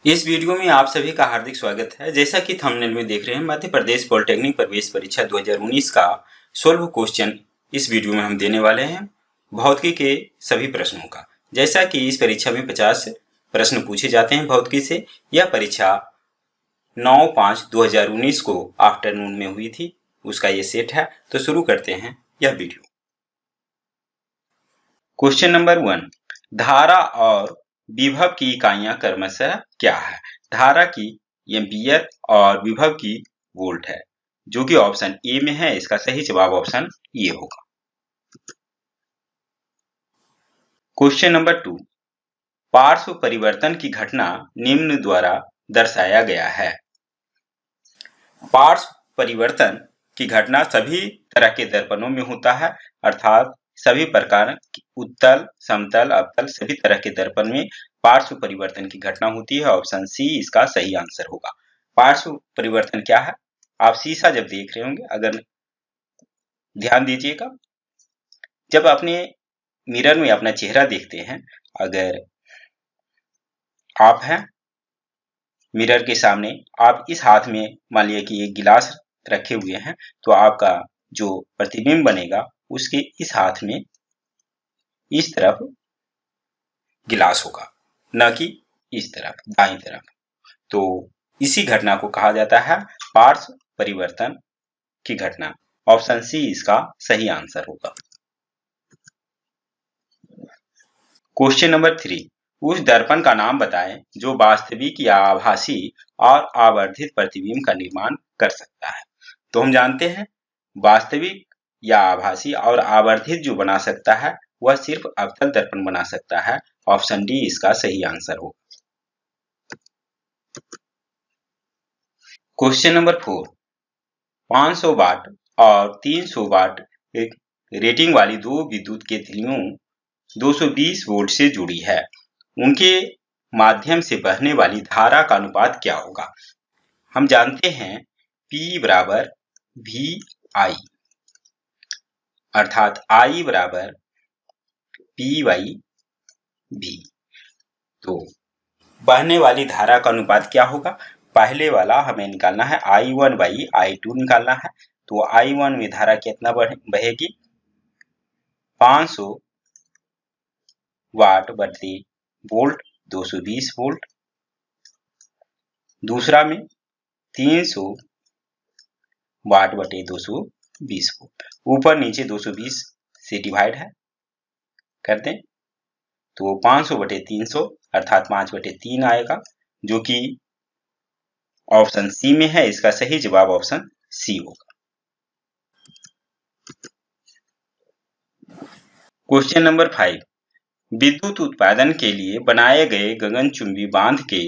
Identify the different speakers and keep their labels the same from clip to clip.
Speaker 1: इस वीडियो में आप सभी का हार्दिक स्वागत है। जैसा कि थंबनेल में देख रहे हैं, मध्य प्रदेश पॉलिटेक्निक प्रवेश परीक्षा 2019 का 16 क्वेश्चन इस वीडियो में हम देने वाले हैं भौतिकी के सभी प्रश्नों का। जैसा कि इस परीक्षा में 50 प्रश्न पूछे जाते हैं भौतिकी से। यह परीक्षा 9/5/2019 को आफ्टरनून में हुई थी, उसका ये सेट है। तो शुरू करते हैं यह वीडियो। क्वेश्चन नंबर 1, धारा और विभव की इकाइयां क्रमशः क्या है? धारा की एम्पियर और विभव की वोल्ट है, जो कि ऑप्शन ए में है। इसका सही जवाब ऑप्शन ए होगा। क्वेश्चन नंबर 2, पार्श्व परिवर्तन की घटना निम्न द्वारा दर्शाया गया है। पार्श्व परिवर्तन की घटना सभी तरह के दर्पणों में होता है, अर्थात सभी प्रकार उत्तल, समतल, अवतल सभी तरह के दर्पण में पार्श्व परिवर्तन की घटना होती है। ऑप्शन सी इसका सही आंसर होगा। पार्श्व परिवर्तन क्या है? आप शीशा जब देख रहे होंगे, अगर ध्यान दीजिएगा, जब अपने मिरर में अपना चेहरा देखते हैं, अगर आप हैं मिरर के सामने, आप इस हाथ में मान लिया कि एक गिलास रखे हुए हैं, तो आपका जो प्रतिबिंब बनेगा उसके इस हाथ में इस तरफ गिलास होगा, न कि इस तरफ दाईं तरफ। तो इसी घटना को कहा जाता है पार्श्व परिवर्तन की घटना। ऑप्शन सी इसका सही आंसर होगा। क्वेश्चन नंबर 3, उस दर्पण का नाम बताएं जो वास्तविक या आभासी और आवर्धित प्रतिबिंब का निर्माण कर सकता है। तो हम जानते हैं वास्तविक या आभासी और आवर्धित जो बना सकता है वह सिर्फ अवतल दर्पण बना सकता है। ऑप्शन डी इसका सही आंसर होगा। क्वेश्चन नंबर 4, 500 वाट और 300 वाट रेटिंग वाली दो विद्युत केतलियों 220 वोल्ट से जुड़ी है। उनके माध्यम से बहने वाली धारा का अनुपात क्या होगा? हम जानते हैं P बराबर VI, अर्थात I बराबर P/V। तो बहने वाली धारा का अनुपात क्या होगा? पहले वाला हमें निकालना है I1/I2 निकालना है। तो I1 में धारा कितना बहेगी? 500 वाट बटे वोल्ट 220 वोल्ट। दूसरा में 300 वाट बटे 220 वोल्ट। ऊपर नीचे 220 से डिवाइड है कर दें, तो 500 बटे 300 अर्थात 5/3 आएगा, जो कि ऑप्शन सी में है। इसका सही जवाब ऑप्शन सी होगा। क्वेश्चन नंबर 5, विद्युत उत्पादन के लिए बनाए गए गगनचुंबी बांध के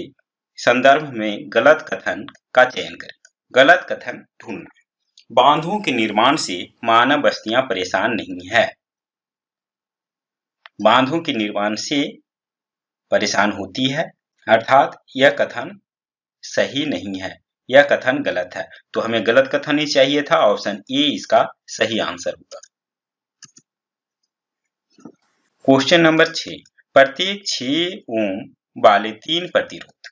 Speaker 1: संदर्भ में गलत कथन का चयन करें। गलत कथन ढूंढना। बांधों के निर्माण से मानव बस्तियां परेशान नहीं है। बांधों के निर्माण से परेशान होती है, अर्थात यह कथन सही नहीं है, यह कथन गलत है। तो हमें गलत कथन ही चाहिए था। ऑप्शन ए इसका सही आंसर होगा। क्वेश्चन नंबर 6, प्रत्येक 6 ओम वाले 3 प्रतिरोध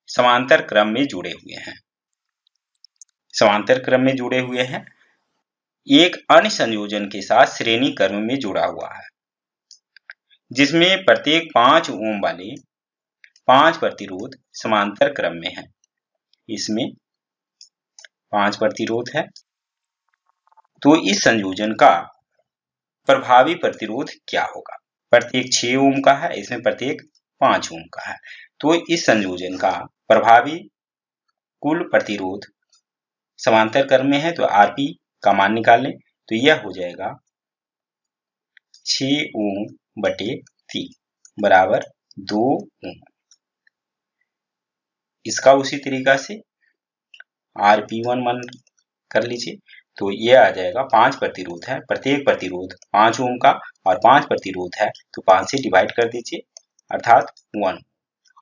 Speaker 1: समांतर क्रम में जुड़े हुए हैं। समांतर क्रम में जुड़े हुए हैं, एक अन्य संयोजन के साथ श्रेणी क्रम में जुड़ा हुआ है, जिसमें प्रत्येक 5 ओम वाले 5 प्रतिरोध समांतर क्रम में है। इसमें 5 प्रतिरोध है, तो इस संयोजन का प्रभावी प्रतिरोध क्या होगा? प्रत्येक 6 ओम का है, इसमें प्रत्येक 5 ओम का है। तो इस संयोजन का प्रभावी कुल प्रतिरोध समांतर क्रम में है, तो Rp का मान निकाल लें, तो यह हो जाएगा 6 ओम बटे 3 बराबर 2 ओम। इसका उसी तरीका से Rp1 मान कर लीजिए, तो यह आ जाएगा 5 प्रतिरोध है, प्रत्येक प्रतिरोध 5 ओम का और 5 प्रतिरोध है, तो 5 से डिवाइड कर दीजिए, अर्थात 1।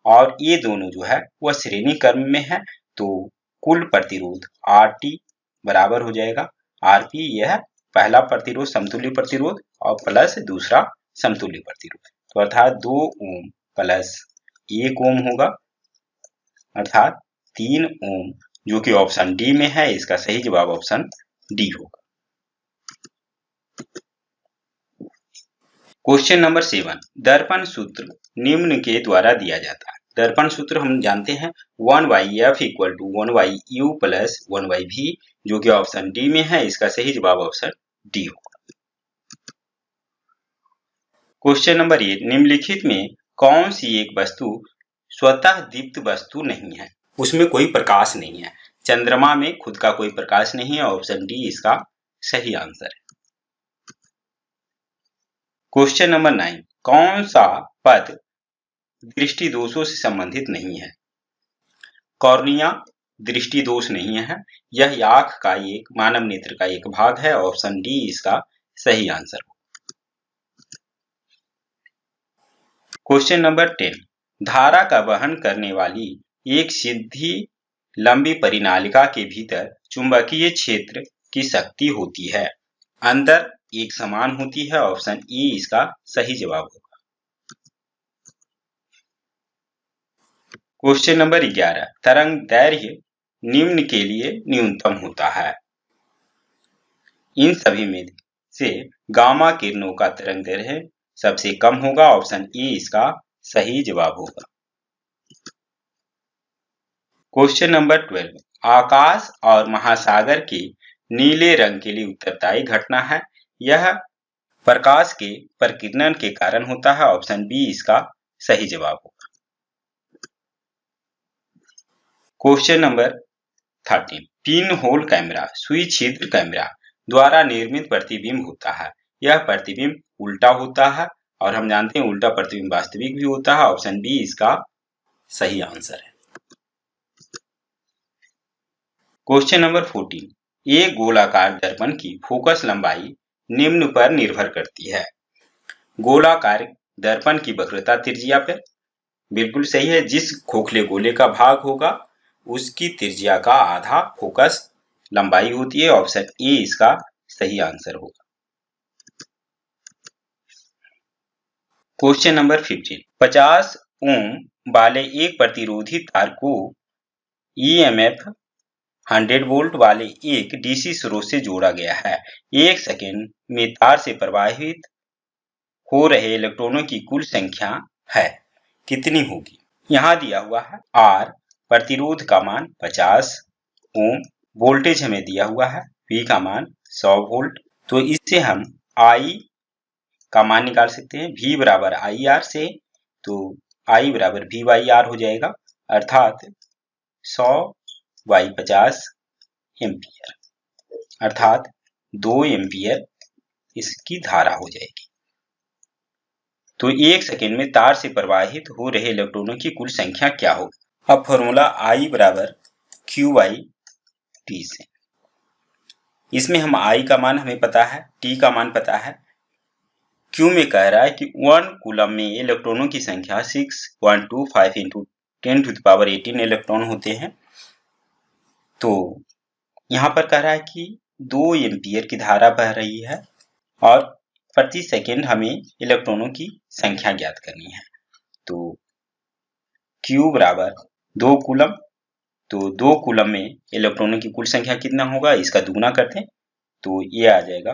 Speaker 1: और ये दोनों जो है वह श्रेणी क्रम में है, तो कुल प्रतिरोध Rt बराबर हो जाएगा Rp, यह पहला प्रतिरोध समतुल्य प्रतिरोध और प्लस दूसरा समतुल्य प्रतिरोध, तो अर्थात 2 ओम प्लस 1 ओम होगा, अर्थात 3 ओम, जो कि ऑप्शन डी में है। इसका सही जवाब ऑप्शन डी होगा। क्वेश्चन नंबर 7, दर्पण सूत्र निम्न के द्वारा दिया जाता है। दर्पण सूत्र हम जानते हैं 1/f equal to 1/u plus 1/v, जो कि ऑप्शन डी में है। इसका सही जवाब ऑप्शन डी होगा। क्वेश्चन नंबर 8, निम्नलिखित में कौन सी एक वस्तु स्वतः दीप्त वस्तु नहीं है? उसमें कोई प्रकाश नहीं है। चंद्रमा में खुद का कोई प्रकाश नहीं है। ऑप्शन डी इसका सही आंसर है। क्वेश्चन नंबर 9, कौन सा पद दृष्टि दोषों से संबंधित नहीं है? कॉर्निया दृष्टि दोष नहीं है। यह आंख का एक मानव नेत्र का एक भाग है। ऑप्शन डी इसका सही आंसर हो। क्वेश्चन नंबर 10, धारा का वहन करने वाली एक सीधी लंबी परिनालिका के भीतर चुंबकीय क्षेत्र की शक्ति होती है। अंदर एक समान होती है। ऑप्शन ई इसका सही जवाब होगा। क्वेश्चन नंबर 11, तरंग दैर्घ्य निम्न के लिए न्यूनतम होता है। इन सभी में से गामा किरणों का तरंग दैर्घ्य सबसे कम होगा। ऑप्शन ए इसका सही जवाब होगा। क्वेश्चन नंबर 12, आकाश और महासागर के नीले रंग के लिए उत्तरदायी घटना है। यह प्रकाश के प्रकीर्णन के कारण होता है। ऑप्शन बी इसका सही जवाब होगा। Question number 13, pin hole camera सुई छिद्र कैमरा द्वारा निर्मित प्रतिबिंब होता है। यह प्रतिबिंब उल्टा होता है और हम जानते हैं उल्टा प्रतिबिंब वास्तविक भी होता है। ऑप्शन बी इसका सही आंसर है। क्वेश्चन नंबर 14, एक गोलाकार दर्पण की फोकस लंबाई निम्न पर निर्भर करती है। गोलाकार दर्पण की वक्रता त्रिज्या पर बिल्कुल सही है। जिस खोखले गोले का भाग होगा उसकी त्रिज्या का आधा फोकस लंबाई होती है। ऑप्शन ए इसका सही आंसर होगा। क्वेश्चन नंबर 15, 50 ओम वाले एक प्रतिरोधी तार को ईएमएफ 100 वोल्ट वाले एक डीसी स्रोत से जोड़ा गया है। एक सेकेंड में तार से प्रवाहित हो रहे इलेक्ट्रॉनों की कुल संख्या है कितनी होगी? यहाँ दिया हुआ है आर प्रतिरोध का मान 50 ओम, वोल्टेज हमें दिया हुआ है V का मान 100 वोल्ट। तो इससे हम I का मान निकाल सकते हैं। V बराबर IR से, तो I बराबर V/R हो जाएगा, अर्थात 100/50 एम्पियर, अर्थात 2 एम्पियर इसकी धारा हो जाएगी। तो एक सेकेंड में तार से प्रवाहित हो रहे इलेक्ट्रॉनों की कुल संख्या क्या होगी? अब फॉर्मूला I बराबर Q/T से, इसमें हम I का मान हमें पता है, T का मान पता है। Q में कह रहा है कि 1 कूलम में इलेक्ट्रॉनों की संख्या 6.25 × 10⁻18 इलेक्ट्रॉन होते हैं। तो यहाँ पर कह रहा है कि 2 एम्पियर की धारा बह रही है और प्रति सेकेंड हमें इलेक्ट्रॉनों की संख्या ज्ञात करनी है। तो Q बराबर 2 कूलम, तो 2 कूलम में इलेक्ट्रॉनों की कुल संख्या कितना होगा, इसका दुगुना करते हैं तो ये आ जाएगा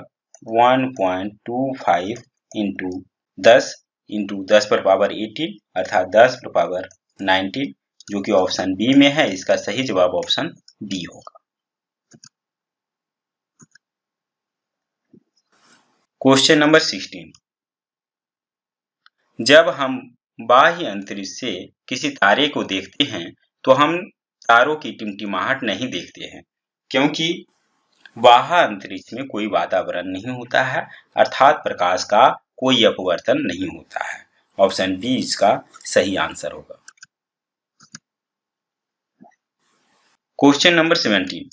Speaker 1: 1.25 × 10 × 10⁻18 अर्थात 10⁻19, जो कि ऑप्शन बी में है। इसका सही जवाब ऑप्शन बी होगा। क्वेश्चन नंबर 16, जब हम बाह्य अंतरिक्ष से किसी तारे को देखते हैं तो हम तारों की टिमटिमाहट नहीं देखते हैं, क्योंकि बाह्य अंतरिक्ष में कोई वातावरण नहीं होता है, अर्थात प्रकाश का कोई अपवर्तन नहीं होता है। ऑप्शन बी इसका सही आंसर होगा। क्वेश्चन नंबर 17,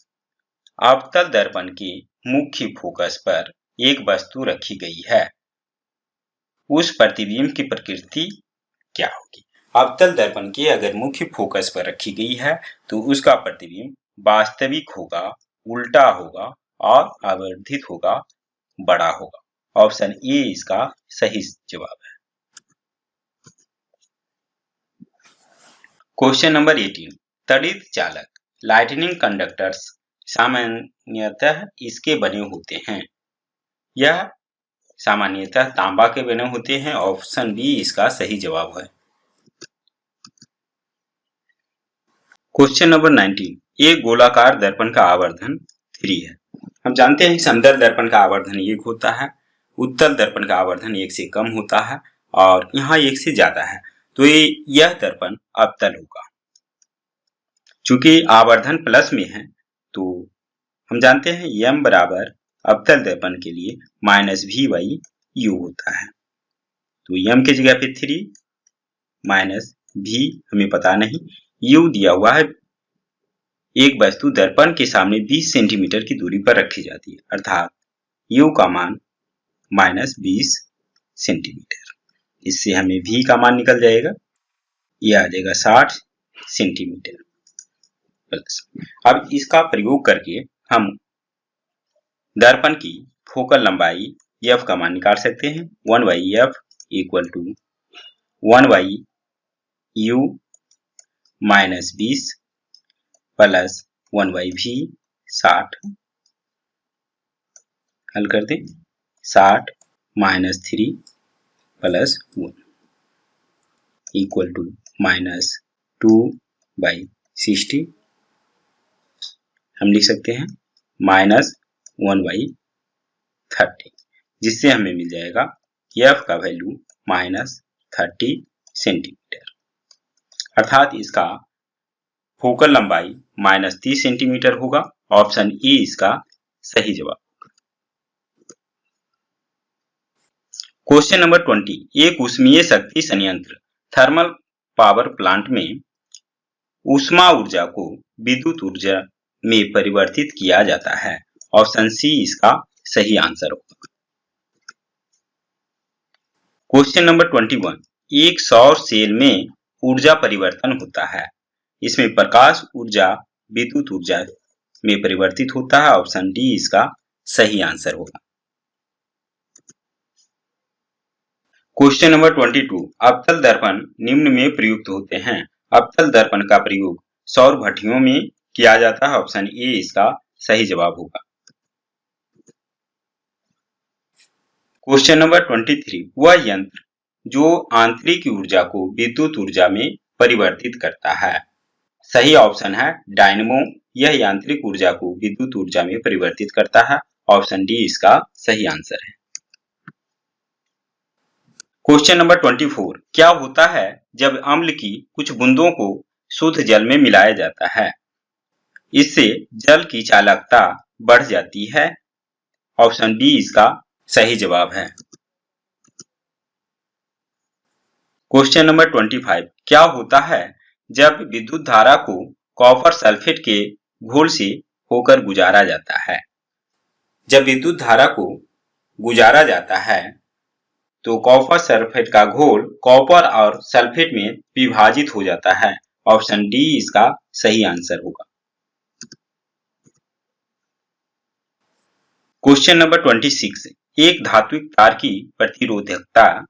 Speaker 1: अवतल दर्पण के मुख्य फोकस पर एक वस्तु रखी गई है, उस प्रतिबिंब की प्रकृति क्या होगी? अवतल दर्पण के अगर मुख्य फोकस पर रखी गई है तो उसका प्रतिबिंब वास्तविक होगा, उल्टा होगा और आवर्धित होगा, बड़ा होगा। ऑप्शन ए इसका सही जवाब है। क्वेश्चन नंबर 18, तड़ित चालक लाइटनिंग कंडक्टर्स सामान्यतः इसके बने होते हैं। यह सामान्यतः तांबा के बने होते हैं। ऑप्शन बी इसका सही जवाब है। Question number 19। एक गोलाकार दर्पण का आवर्धन 3 है। हम जानते हैं समतल दर्पण का आवर्धन 1 होता है, उत्तल दर्पण का आवर्धन 1 से कम होता है और यहाँ 1 से ज्यादा है, तो यह दर्पण अवतल होगा। चूंकि आवर्धन प्लस में है तो हम जानते हैं m बराबर अवतल दर्पण के लिए -v/u होता है। तो m की जगह पे 3 माइनस v हमें पता नहीं, u दिया हुआ है। एक वस्तु दर्पण के सामने 20 सेंटीमीटर की दूरी पर रखी जाती है, अर्थात u का मान -20 सेंटीमीटर। इससे हमें v का मान निकल जाएगा, यह आ जाएगा 60 सेंटीमीटर प्लस। अब इसका प्रयोग करके हम दर्पण की फोकल लंबाई f का मान निकाल सकते हैं। 1/f equal to 1/u -20 plus 1/v 60। हल कर दें। 60 -3 प्लस 1 इक्वल टू -2/60। हम लिख सकते हैं -1/30, जिससे हमें मिल जाएगा f का वैल्यू -30 सेंटीमीटर, अर्थात इसका फोकल लंबाई -30 सेंटीमीटर होगा। ऑप्शन ए इसका सही जवाब। Question number 20। एक ऊष्मीय शक्ति संयंत्र थर्मल पावर प्लांट में ऊष्मा ऊर्जा को विद्युत ऊर्जा में परिवर्तित किया जाता है। ऑप्शन सी इसका सही आंसर होगा। Question number 21। एक सौर सेल में ऊर्जा परिवर्तन होता है। इसमें प्रकाश ऊर्जा विद्युत ऊर्जा में परिवर्तित होता है। ऑप्शन डी इसका सही आंसर होगा। Question number 22। अवतल दर्पण निम्न में प्रयुक्त होते हैं। अवतल दर्पण का प्रयोग सौर भट्टियों में किया जाता है। ऑप्शन ए इसका सही जवाब होगा। Question number 23। वह यंत्र जो आंतरिक ऊर्जा को विद्युत ऊर्जा में परिवर्तित करता है। सही ऑप्शन है डायनेमो। यह यांत्रिक ऊर्जा को विद्युत ऊर्जा में परिवर्तित करता है। ऑप्शन डी इसका सही आंसर है। Question number 24। क्या होता है जब अम्ल की कुछ बूंदों को शुद्ध जल में मिलाया जाता है? इससे जल की चालकता बढ़ जाती है। ऑप्शन डी इसका सही जवाब है। Question number 25। क्या होता है जब विद्युत धारा को कॉपर सल्फेट के घोल से होकर गुजारा जाता है? जब विद्युत धारा को गुजारा जाता है तो कॉपर सल्फेट का घोल कॉपर और सल्फेट में विभाजित हो जाता है। ऑप्शन डी इसका सही आंसर होगा। Question number 26। एक धात्विक तार की प्रतिरोधकता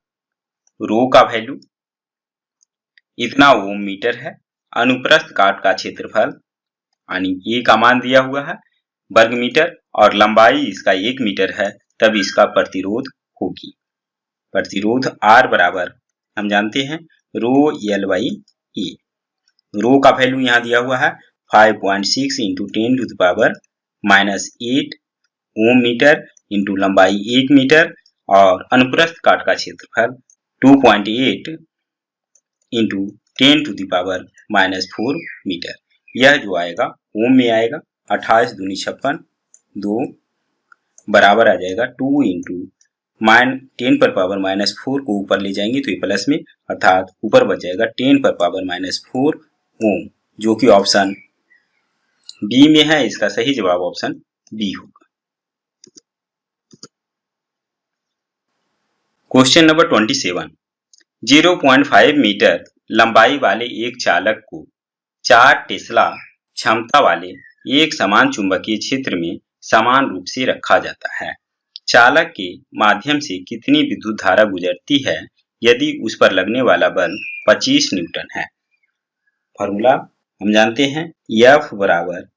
Speaker 1: रो का वैल्यू इतना ओम मीटर है। अनुप्रस्थ काट का क्षेत्रफल यानी ए का मान दिया हुआ है वर्ग मीटर और लंबाई इसका 1 मीटर है, तब इसका प्रतिरोध होगी। प्रतिरोध R बराबर हम जानते हैं रो L/E। रो का वैल्यू यहाँ दिया हुआ है 5.6 इंटू 10⁻⁻8 ओम मीटर इंटू लंबाई 1 मीटर और अनुप्रस्थ काट का क्षेत्रफल 2.8 इंटू 10⁻⁻4 मीटर। यह जो आएगा ओम में आएगा। 28 दूनी 56, 2 बराबर आ जाएगा 2 इंटू 10⁻⁻4 को ऊपर ले जाएंगे तो ये प्लस में, अर्थात ऊपर बच जाएगा 10⁻⁻4 ओम, जो कि ऑप्शन बी में है। इसका सही जवाब ऑप्शन बी होगा। Question number 27। 0.5 मीटर लंबाई वाले एक चालक को 4 टेस्ला क्षमता वाले एक समान चुंबकीय क्षेत्र में समान रूप से रखा जाता है। चालक के माध्यम से कितनी विद्युत धारा गुजरती है यदि उस पर लगने वाला बल 25 न्यूटन है? फॉर्मूला हम जानते हैं F बराबर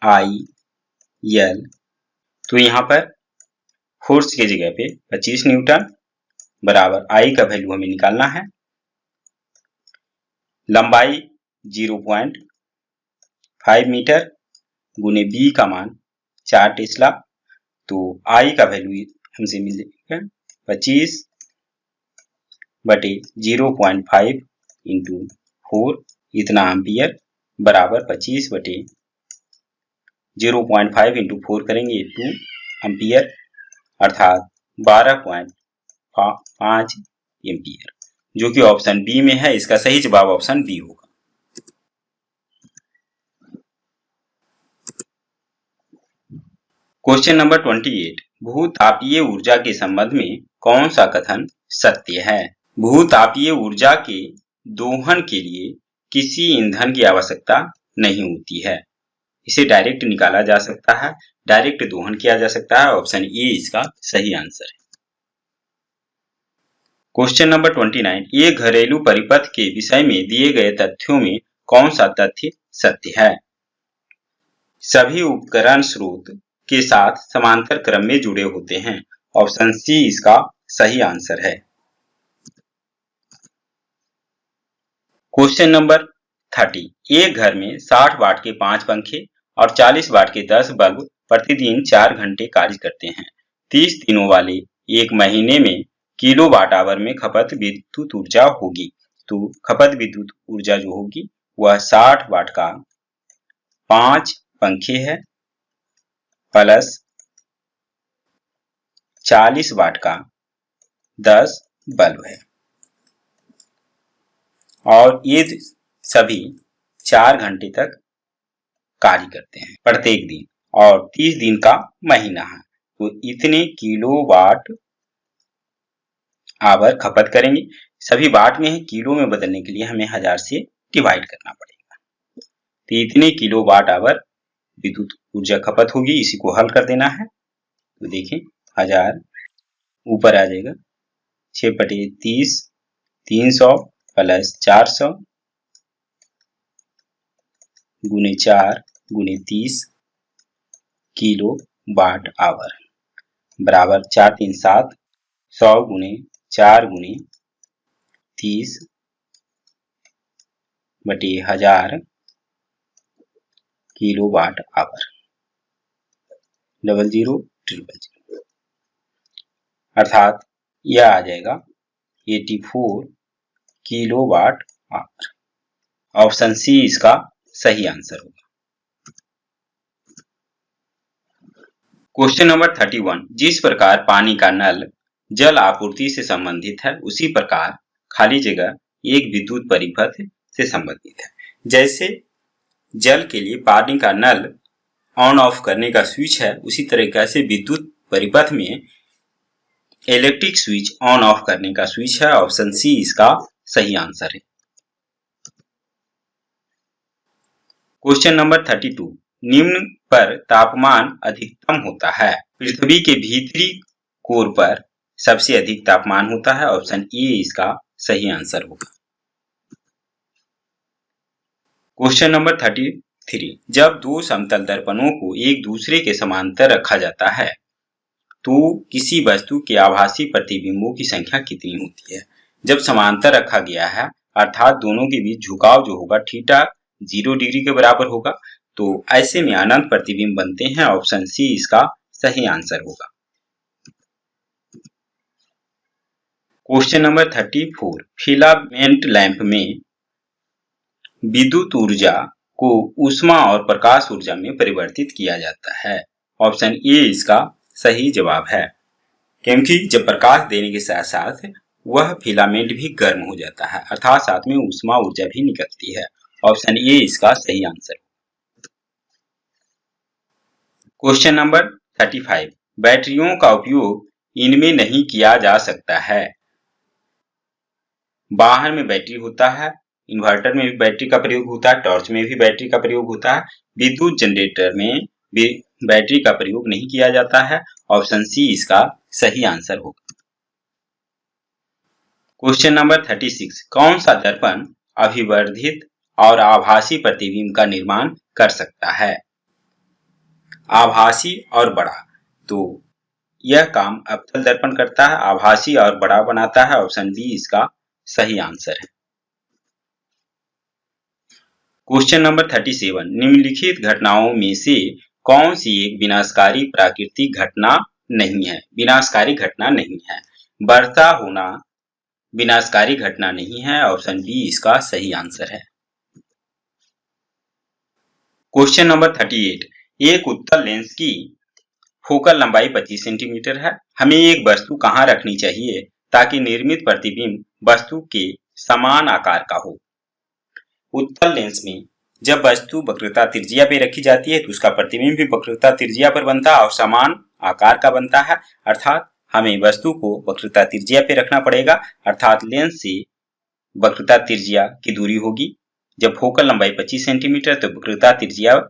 Speaker 1: आई एल, तो यहाँ पर फोर्स की जगह पे 25 न्यूटन बराबर आई का वैल्यू हमें निकालना है। लंबाई 0.5 मीटर गुने बी का मान 4 टेस्ला, तो आई का वैल्यू हमसे मिलेगा 25 बटे 0.5 इंटू 4 इतना एम्पियर बराबर 25 बटे 0.5 इंटू 4 करेंगे 2 एम्पियर अर्थात 12.5 एम्पियर, जो कि ऑप्शन बी में है। इसका सही जवाब ऑप्शन बी होगा। क्वेश्चन नंबर 28, भूतापीय ऊर्जा के संबंध में कौन सा कथन सत्य है? भूतापीय ऊर्जा के दोहन के लिए किसी ईंधन की आवश्यकता नहीं होती है। इसे डायरेक्ट निकाला जा सकता है, डायरेक्ट दोहन किया जा सकता है। ऑप्शन ए इसका सही आंसर है। क्वेश्चन नंबर 29, ये घरेलू परिपथ के विषय में दिए गए तथ्यों में कौन सा तथ्य सत्य है? सभी उपकरण स्रोत के साथ समांतर क्रम में जुड़े होते हैं। ऑप्शन सी इसका सही आंसर है। क्वेश्चन नंबर 30, एक घर में 60 वाट के 5 पंखे और 40 वाट के 10 बल्ब प्रतिदिन 4 घंटे कार्य करते हैं। 30 दिनों वाले एक महीने में किलो वाट आवर में खपत विद्युत ऊर्जा होगी। तो खपत विद्युत ऊर्जा जो होगी वह 60 वाट का 5 पंखे है प्लस 40 वाट का 10 बल्ब है, और ये सभी 4 घंटे तक कार्य करते हैं प्रत्येक दिन, और 30 दिन का महीना है। तो इतने किलो वाट आवर खपत करेंगे। सभी वाट में है, किलो में बदलने के लिए हमें 1000 से डिवाइड करना पड़ेगा। तो इतने किलो वाट आवर विद्युत ऊर्जा खपत होगी। इसी को हल कर देना है। तो देखें 1000 ऊपर आ जाएगा 6/30 300 प्लस 400 गुने 4 गुने 30 किलो वाट आवर बराबर 4 3 7 100 गुने 4 गुने 30 बटे 1000 किलो वाट आवर 0000, अर्थात यह आ जाएगा 84 kilo watt hour. Option C इसका सही आंसर होगा। क्वेश्चन नंबर 31, जिस प्रकार पानी का नल जल आपूर्ति से संबंधित है, उसी प्रकार खाली जगह एक विद्युत परिपथ से संबंधित है। जैसे जल के लिए पानी का नल ऑन ऑफ करने का स्विच है, उसी तरीके से विद्युत परिपथ में इलेक्ट्रिक स्विच ऑन ऑफ करने का स्विच है। ऑप्शन सी इसका सही आंसर है। क्वेश्चन नंबर 32, निम्न पर तापमान अधिकतम होता है। पृथ्वी के भीतरी कोर पर सबसे अधिक तापमान होता है। ऑप्शन ए इसका सही आंसर होगा। क्वेश्चन नंबर 33, जब दो समतल दर्पणों को एक दूसरे के समांतर रखा जाता है तो किसी वस्तु के आभासी प्रतिबिंबों की संख्या कितनी होती है? जब समांतर रखा गया है अर्थात दोनों के बीच झुकाव जो होगा थीटा 0 डिग्री के बराबर होगा, तो ऐसे में अनंत प्रतिबिंब बनते हैं। ऑप्शन सी इसका सही आंसर होगा। क्वेश्चन नंबर 34, फिलामेंट लैंप में विद्युत ऊर्जा को ऊष्मा और प्रकाश ऊर्जा में परिवर्तित किया जाता है। ऑप्शन ए इसका सही जवाब है, क्योंकि जब प्रकाश देने के साथ साथ वह फिलामेंट भी गर्म हो जाता है, अर्थात साथ में ऊष्मा ऊर्जा भी निकलती है। ऑप्शन ए इसका सही आंसर। क्वेश्चन नंबर 35, बैटरियों का उपयोग इनमें नहीं किया जा सकता है। वाहन में बैटरी होता है, इन्वर्टर में भी बैटरी का प्रयोग होता है, टॉर्च में भी बैटरी का प्रयोग होता है, विद्युत जनरेटर में भी बैटरी का प्रयोग नहीं किया जाता है। ऑप्शन सी इसका सही आंसर होगा। क्वेश्चन नंबर 36, कौन सा दर्पण अभिवर्धित और आभासी प्रतिबिंब का निर्माण कर सकता है। आभासी और बड़ा, तो यह काम अवतल दर्पण करता है, आभासी और बड़ा बनाता है। ऑप्शन बी इसका सही आंसर है। क्वेश्चन नंबर 37, निम्नलिखित घटनाओं में से कौन सी एक विनाशकारी प्राकृतिक घटना नहीं है? विनाशकारी घटना नहीं है। वर्षा होना विनाशकारी घटना नहीं है। ऑप्शन बी इसका सही आंसर है। क्वेश्चन नंबर 38, एक उत्तल लेंस की फोकल लंबाई 25 सेंटीमीटर है। हमें एक वस्तु कहाँ रखनी चाहिए ताकि निर्मित प्रतिबिंब वस्तु के समान आकार का हो? उत्तल लेंस में जब वस्तु वक्रता त्रिज्या पे रखी जाती है तो उसका प्रतिबिंब भी वक्रता त्रिज्या पर बनता है और समान आकार का बनता है। अर्थात हमें वस्तु को वक्रता त्रिज्या पे रखना पड़ेगा, अर्थात लेंस से वक्रता त्रिज्या की दूरी होगी। जब फोकल लंबाई 25 सेंटीमीटर तो वक्रता त्रिज्या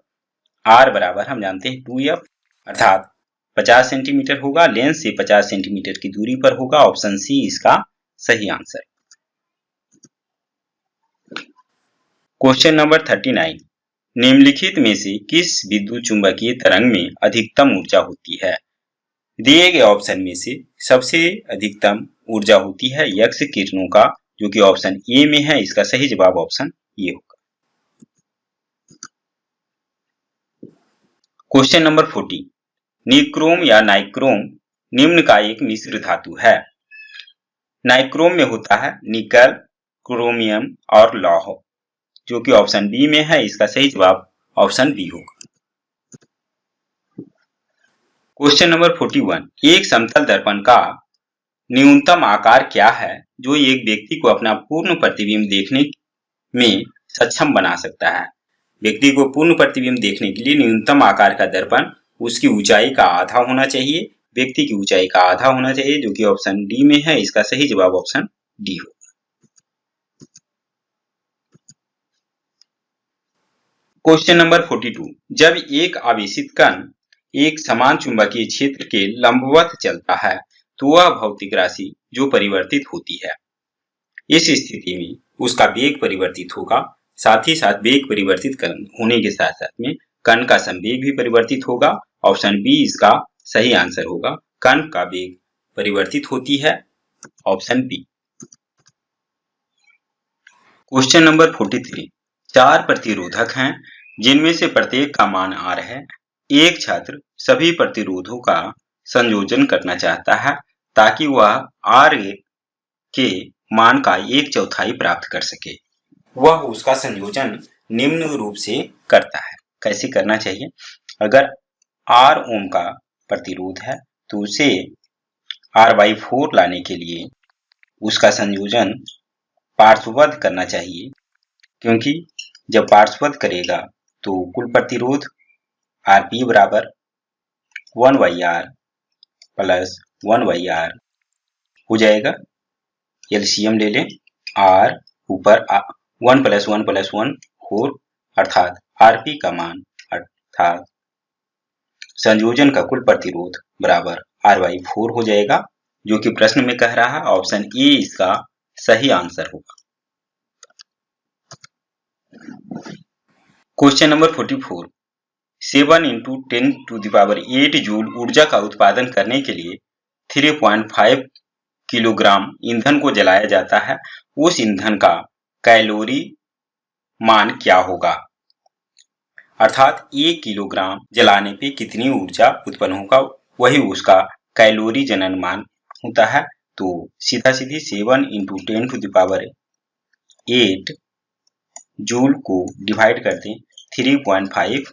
Speaker 1: r बराबर हम जानते हैं 2f, अर्थात 50 सेंटीमीटर होगा। लेंस से 50 सेंटीमीटर की दूरी पर होगा। ऑप्शन सी इसका सही आंसर। क्वेश्चन नंबर 39, निम्नलिखित में से किस विद्युत चुंबकीय तरंग में अधिकतम ऊर्जा होती है? दिए गए ऑप्शन में से सबसे अधिकतम ऊर्जा होती है एक्स किरणों का, जो कि ऑप्शन ए में है। इसका सही जवाब ऑप्शन ए होगा। क्वेश्चन नंबर 40, निक्रोम या नाइक्रोम निम्न का एक मिश्र धातु है। नाइक्रोम में होता है निकल, क्रोमियम और लौह, जो कि ऑप्शन बी में है। इसका सही जवाब ऑप्शन बी होगा। क्वेश्चन नंबर 41, एक समतल दर्पण का न्यूनतम आकार क्या है जो एक व्यक्ति को अपना पूर्ण प्रतिबिंब देखने में सक्षम बना सकता है? व्यक्ति को पूर्ण प्रतिबिंब देखने के लिए न्यूनतम आकार का दर्पण उसकी ऊंचाई का आधा होना चाहिए। व्यक्ति की ऊंचाई का आधा होना चाहिए, जो कि ऑप्शन डी में है। इसका सही जवाब ऑप्शन डी होगा। क्वेश्चन नंबर 42, जब एक आवेशित कण एक समान चुंबकीय क्षेत्र के लंबवत चलता है तो वह भौतिक राशि जो परिवर्तित होती है, इस स्थिति में उसका वेग परिवर्तित होगा। साथ ही साथ वेग परिवर्तित होने के साथ साथ में कण का संवेग भी परिवर्तित होगा। ऑप्शन बी इसका सही आंसर होगा। कण का वेग परिवर्तित होती है। Option B. क्वेश्चन नंबर 43, चार प्रतिरोधक हैं जिनमें से प्रत्येक का मान R है। एक छात्र सभी प्रतिरोधों का संयोजन करना चाहता है ताकि वह R के मान का 1/4 प्राप्त कर सके। वह उसका संयोजन निम्न रूप से करता है। कैसे करना चाहिए? अगर R ओम का प्रतिरोध है तो उसे R/4 लाने के लिए उसका संयोजन पार्श्वबद्ध करना चाहिए, क्योंकि जब पार्श्वबद्ध करेगा तो कुल प्रतिरोध Rp बराबर 1/R प्लस 1/R हो जाएगा। एलसीएम ले लें, R ऊपर 1 + 1 + 1 4, अर्थात Rp का मान अर्थात संयोजन का कुल प्रतिरोध बराबर R/4 हो जाएगा, जो कि प्रश्न में कह रहा है। ऑप्शन ए इसका सही आंसर होगा। क्वेश्चन नंबर 44, 7 × 10⁸ जूल ऊर्जा का उत्पादन करने के लिए 3.5 किलोग्राम ईंधन को जलाया जाता है। उस ईंधन का कैलोरी मान क्या होगा? अर्थात 1 किलोग्राम जलाने पे कितनी ऊर्जा उत्पन्न होगा, वही उसका कैलोरी जनन मान होता है। तो सीधा सीधी 7 × 10⁸ जूल को डिवाइड कर दें 3.5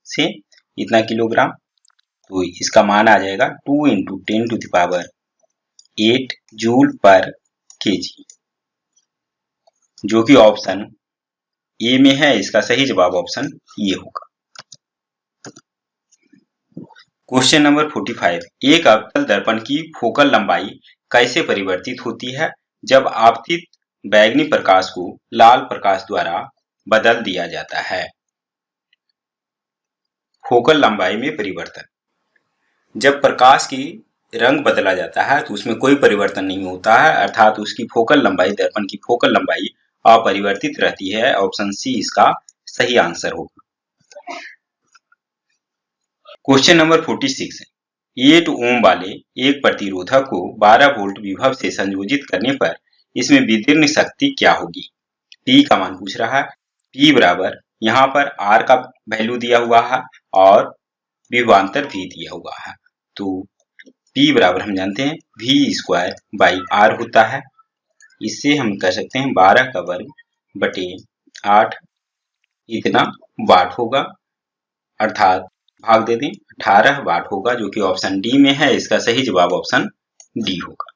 Speaker 1: से, इतना किलोग्राम, तो इसका मान आ जाएगा 2 × 10⁸ जूल पर केजी, जो कि ऑप्शन ए में है। इसका सही जवाब ऑप्शन ए होगा। क्वेश्चन नंबर 45, एक अवतल दर्पण की फोकल लंबाई कैसे परिवर्तित होती है जब आपतित बैंगनी प्रकाश को लाल प्रकाश द्वारा बदल दिया जाता है? फोकल लंबाई में परिवर्तन, जब प्रकाश की रंग बदला जाता है तो उसमें कोई परिवर्तन नहीं होता है, अर्थात उसकी फोकल लंबाई, दर्पण की फोकल लंबाई अपरिवर्तित रहती है। ऑप्शन सी इसका सही आंसर होगा। क्वेश्चन नंबर 46 है 8 ओम वाले एक प्रतिरोधक को 12 वोल्ट विभव से संयोजित करने पर इसमें विदीर्ण शक्ति क्या होगी। P का मान पूछ रहा है। P बराबर यहाँ पर R का वैल्यू दिया हुआ है और विभवांतर भी दिया हुआ है। तो P बराबर हम जानते हैं V² बाई R होता है। इससे हम कह सकते हैं 12 का वर्ग बटे 8 इतना वाट होगा, अर्थात भाग दे दें 18 वाट होगा, जो कि ऑप्शन डी में है। इसका सही जवाब ऑप्शन डी होगा।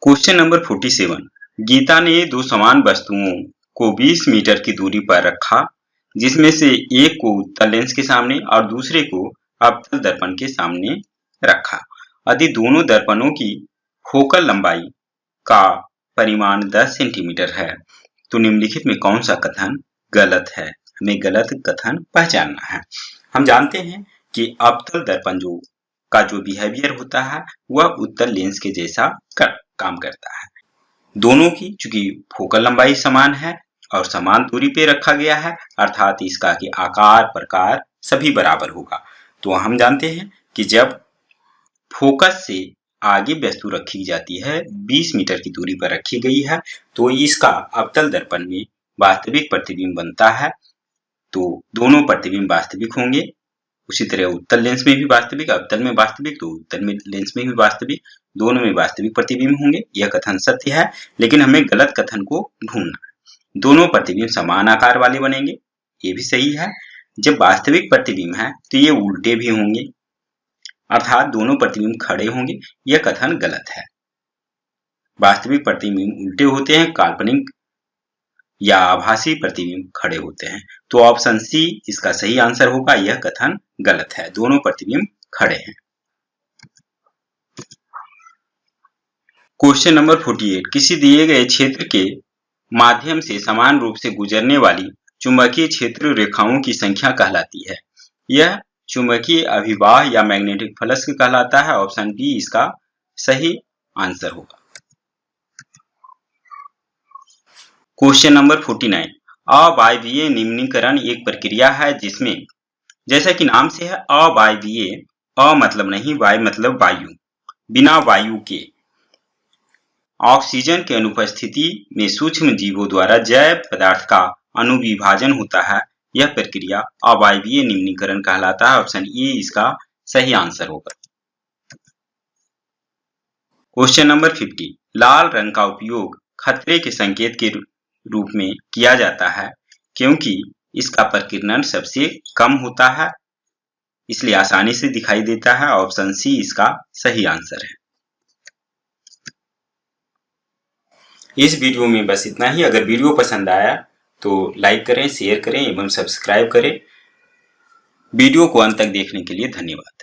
Speaker 1: क्वेश्चन नंबर 47 गीता ने दो समान वस्तुओं को 20 मीटर की दूरी पर रखा, जिसमें से एक को उत्तल लेंस के सामने और दूसरे को अवतल दर्पण के सामने रखा। यदि दोनों दर्पणों की फोकल लंबाई का परिमाण 10 सेंटीमीटर है तो निम्नलिखित में कौन सा कथन गलत है। हमें गलत कथन पहचानना है। हम जानते हैं कि अवतल दर्पण का जो बिहेवियर होता है वह उत्तल लेंस के जैसा काम करता है। दोनों की चूंकि फोकल लंबाई समान है और समान दूरी पे रखा गया है, अर्थात इसका कि आकार प्रकार सभी बराबर होगा। तो हम जानते हैं कि जब फोकस से आगे वस्तु रखी जाती है, 20 मीटर की दूरी पर रखी गई है, तो इसका अवतल दर्पण में वास्तविक प्रतिबिंब बनता है। तो दोनों प्रतिबिंब वास्तविक होंगे। उसी तरह उत्तल लेंस में भी वास्तविक, अवतल में वास्तविक, तो उत्तल में लेंस में भी वास्तविक, दोनों में वास्तविक प्रतिबिंब होंगे। यह कथन सत्य है, लेकिन हमें गलत कथन को ढूंढना है। दोनों प्रतिबिंब समान आकार वाले बनेंगे, ये भी सही है। जब वास्तविक प्रतिबिंब है तो ये उल्टे भी होंगे, अर्थात दोनों प्रतिबिंब खड़े होंगे। यह कथन गलत है। वास्तविक प्रतिबिंब उल्टे होते हैं, काल्पनिक या आभासी प्रतिबिंब खड़े होते हैं। तो ऑप्शन सी इसका सही आंसर होगा। यह कथन गलत है, दोनों प्रतिबिंब खड़े हैं। क्वेश्चन नंबर 48 किसी दिए गए क्षेत्र के माध्यम से समान रूप से गुजरने वाली चुंबकीय क्षेत्र रेखाओं की संख्या कहलाती है। यह चुंबकीय अभिवाह या मैग्नेटिक फ्लक्स कहलाता है। ऑप्शन बी इसका सही आंसर होगा। क्वेश्चन नंबर 49 अवायवीय निम्नीकरण एक प्रक्रिया है जिसमें, जैसा कि नाम से है अवायवीय, अ मतलब नहीं, वाय मतलब वायु, बिना वायु के ऑक्सीजन की अनुपस्थिति में सूक्ष्म जीवों द्वारा जैव पदार्थ का अनुविभाजन होता है। यह प्रक्रिया अवायवीय निम्नीकरण कहलाता है। ऑप्शन ए इसका सही आंसर होगा। क्वेश्चन नंबर 50 लाल रंग का उपयोग खतरे के संकेत के रूप में किया जाता है क्योंकि इसका प्रकीर्णन सबसे कम होता है, इसलिए आसानी से दिखाई देता है। ऑप्शन सी इसका सही आंसर है। इस वीडियो में बस इतना ही। अगर वीडियो पसंद आया तो लाइक करें, शेयर करें एवं सब्सक्राइब करें। वीडियो को अंत तक देखने के लिए धन्यवाद।